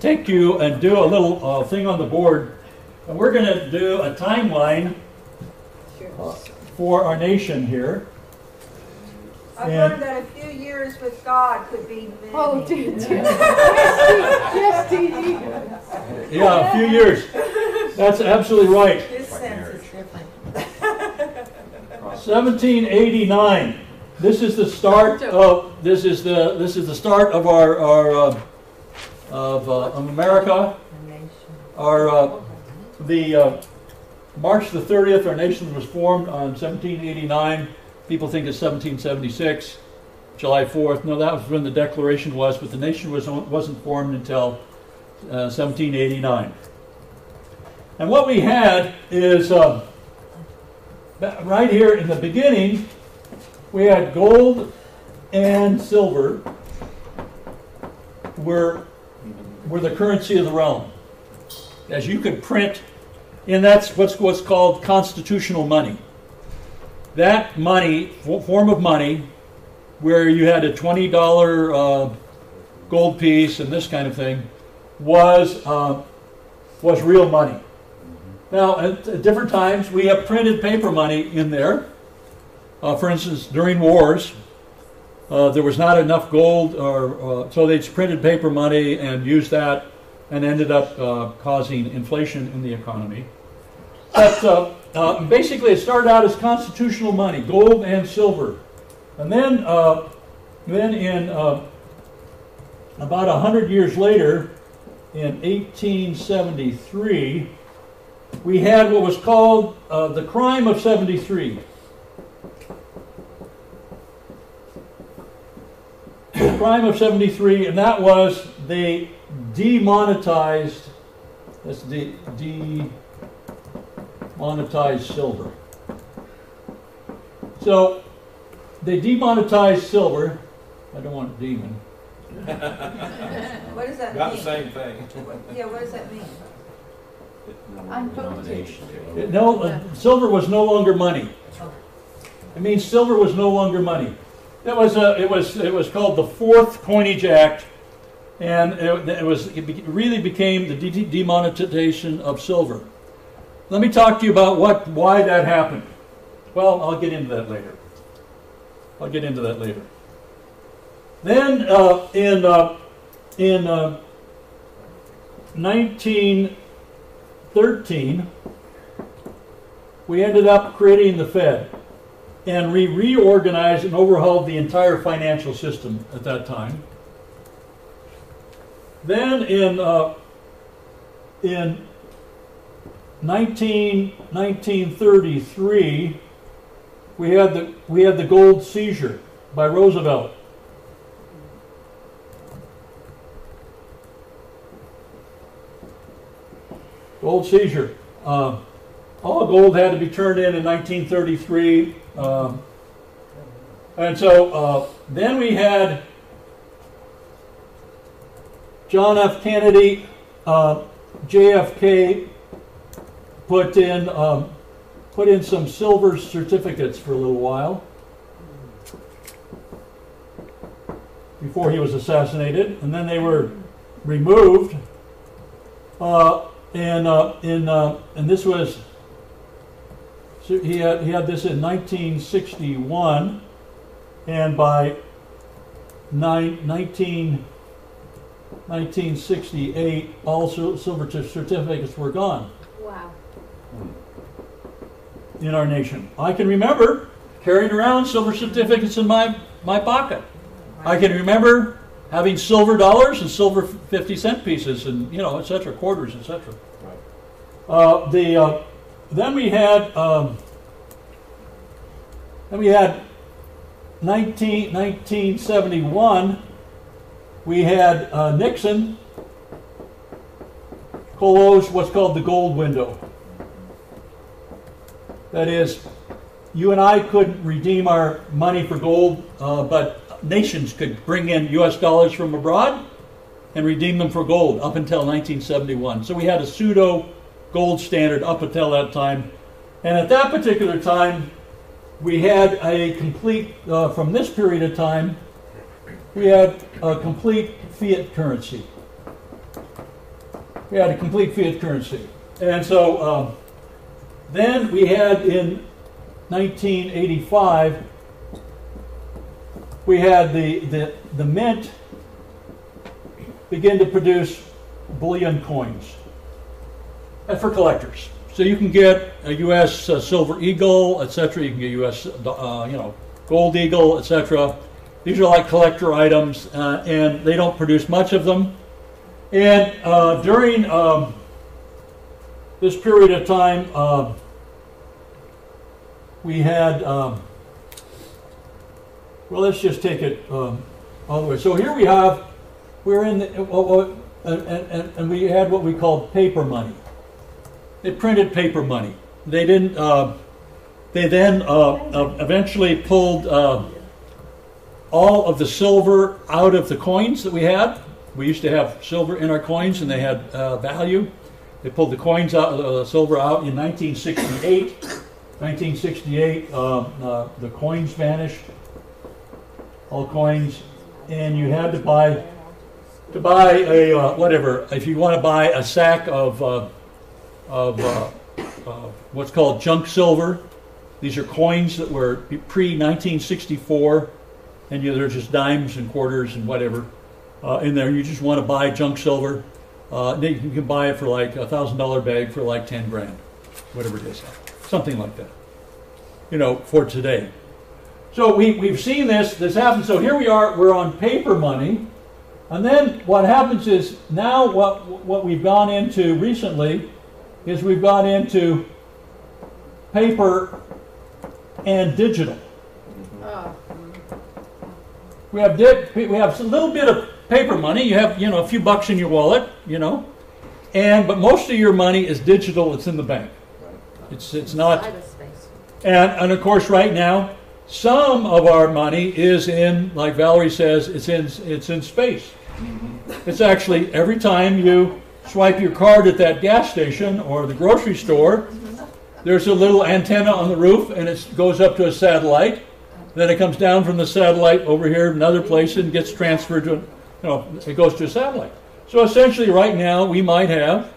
take you and do a little thing on the board. And we're going to do a timeline for our nation here. I've learned that a few years with God could be many. Oh, yes, T.G. Yeah, a few years. That's absolutely right. His sense is different. 1789. This is the start of the start of our of America. March the 30th, our nation was formed on 1789. People think it's 1776, July 4th. No, that was when the Declaration was, but the nation wasn't formed until 1789. And what we had is right here in the beginning, we had gold and silver were the currency of the realm. As you could print, and that's what's called constitutional money. That money, form of money, where you had a $20 gold piece and this kind of thing, was real money. Now, at different times, we have printed paper money in there. For instance, during wars, there was not enough gold, so they printed paper money and used that, and ended up causing inflation in the economy. But basically, it started out as constitutional money, gold and silver, and then in about 100 years later, in 1873, we had what was called the crime of 73. The crime of 73, and that was they demonetized, demonetized silver. So they demonetized silver. I don't want demon. What does that Got mean? the same thing. Yeah, what does that mean? Silver was no longer money. It means silver was no longer money. It was called the Fourth Coinage Act, and it really became the demonetization of silver. Let me talk to you about why that happened. Well, I'll get into that later. Then in 1913, we ended up creating the Fed, and we reorganized and overhauled the entire financial system at that time. Then in 1933, we had the gold seizure by Roosevelt. Gold seizure. All gold had to be turned in 1933. And so then we had John F. Kennedy, JFK put in some silver certificates for a little while before he was assassinated, and then they were removed. And this was, so he had this in 1961, and by 1968, all silver certificates were gone. Wow. In our nation. I can remember carrying around silver certificates in my pocket. I can remember having silver dollars and silver 50-cent pieces, and et cetera, quarters, et cetera. Right. Then we had 1971. We had Nixon close what's called the gold window. That is, you and I couldn't redeem our money for gold, but nations could bring in U.S. dollars from abroad and redeem them for gold up until 1971. So we had a pseudo gold standard up until that time. And at that particular time, we had a complete, from this period of time, we had a complete fiat currency. We had a complete fiat currency. And so then we had in 1985, we had the mint begin to produce bullion coins. That's for collectors. So you can get a U.S. Silver Eagle, etc. You can get U.S. Gold Eagle, etc. These are like collector items, and they don't produce much of them. And during this period of time, we had, well, let's just take it all the way. So here we have, we're in, and we had what we called paper money. They printed paper money. They didn't, they then eventually pulled all of the silver out of the coins that we had. We used to have silver in our coins, and they had value. They pulled the coins out, the silver out in 1968. 1968, the coins vanished, all coins, and you had to buy a whatever. If you want to buy a sack of what's called junk silver, these are coins that were pre-1964, and they're just dimes and quarters and whatever in there. You just want to buy junk silver. You can buy it for like a $1,000 bag for like 10 grand, whatever it is, something like that. For today. So we've seen this happen. So here we are. We're on paper money, and then what happens is now what we've gone into recently is we've gone into paper and digital. We have a little bit of paper money. You have a few bucks in your wallet, but most of your money is digital. It's in the bank. It's not. And of course, right now, some of our money is in, like Valerie says, it's in space. It's actually every time you swipe your card at that gas station or the grocery store, there's a little antenna on the roof, and it goes up to a satellite. Then it comes down from the satellite over here, another place, and gets transferred to, it goes to a satellite. So essentially, right now, we might have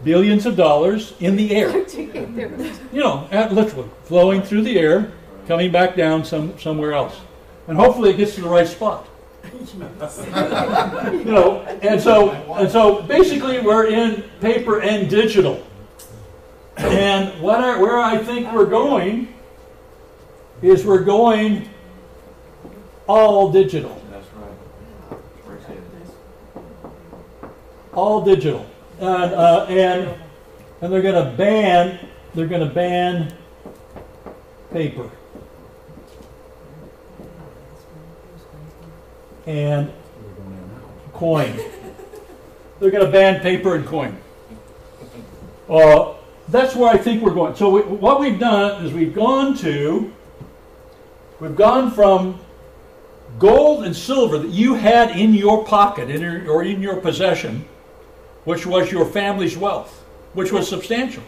billions of dollars in the air. Literally flowing through the air, coming back down somewhere else. And hopefully it gets to the right spot. And so basically we're in paper and digital. And where I think we're going is we're going all digital. That's right. All digital. And they're going to ban paper and coin. They're going to ban paper and coin. That's where I think we're going. So what we've done is we've gone from gold and silver that you had in your pocket or in your possession, which was your family's wealth, which was substantial.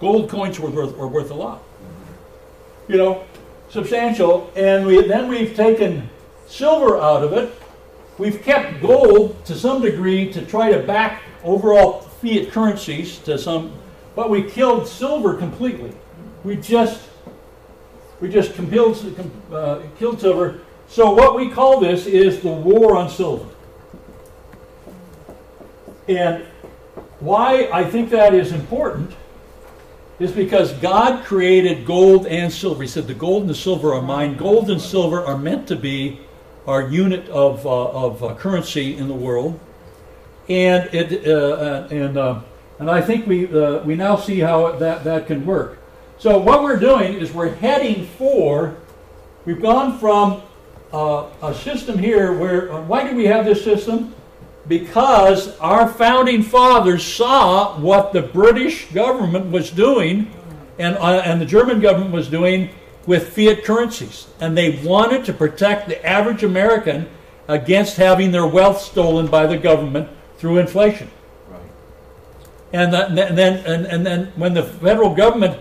Gold coins were worth a lot. Substantial. And then we've taken silver out of it. We've kept gold to some degree to try to back overall fiat currencies to some, but we killed silver completely. We just killed silver. So what we call this is the war on silver. And why I think that is important is because God created gold and silver. He said the gold and the silver are mine. Gold and silver are meant to be our unit of currency in the world, and I think we now see how that can work. So what we're doing is we're heading for. We've gone from a system here where. Why do we have this system? Because our founding fathers saw what the British government was doing, and the German government was doing with fiat currencies, and they wanted to protect the average American against having their wealth stolen by the government through inflation. Right. And then when the federal government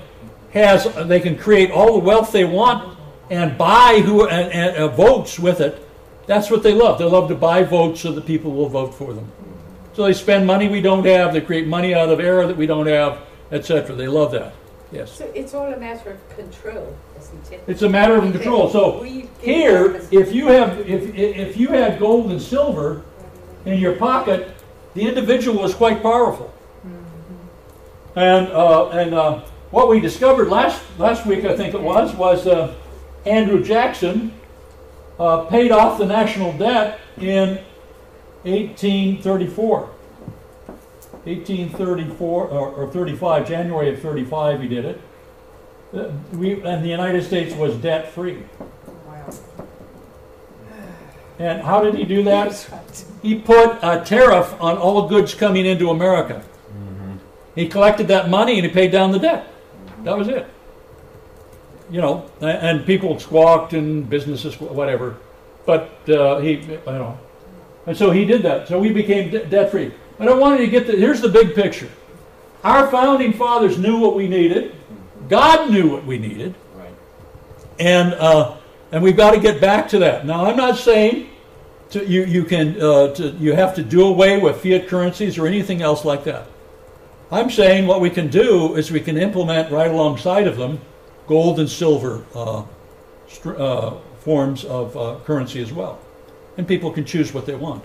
they can create all the wealth they want and buy votes with it. That's what they love. They love to buy votes so that people will vote for them. So they spend money we don't have. They create money out of air that we don't have, etc. They love that. Yes. So it's all a matter of control, isn't it? It's a matter of control. So here, if you had gold and silver in your pocket, the individual was quite powerful. And what we discovered last week, I think it was Andrew Jackson paid off the national debt in 1834. 1834 or 35, January of 35 he did it. And the United States was debt free. Wow. And how did he do that? He put a tariff on all goods coming into America. He collected that money and he paid down the debt. That was it. You know, and people squawked and businesses, whatever. But and so he did that. So we became debt free. But I wanted to get here's the big picture. Our founding fathers knew what we needed. God knew what we needed. Right. And we've got to get back to that. Now, I'm not saying you have to do away with fiat currencies or anything else like that. I'm saying what we can do is we can implement right alongside of them gold and silver forms of currency as well. And people can choose what they want.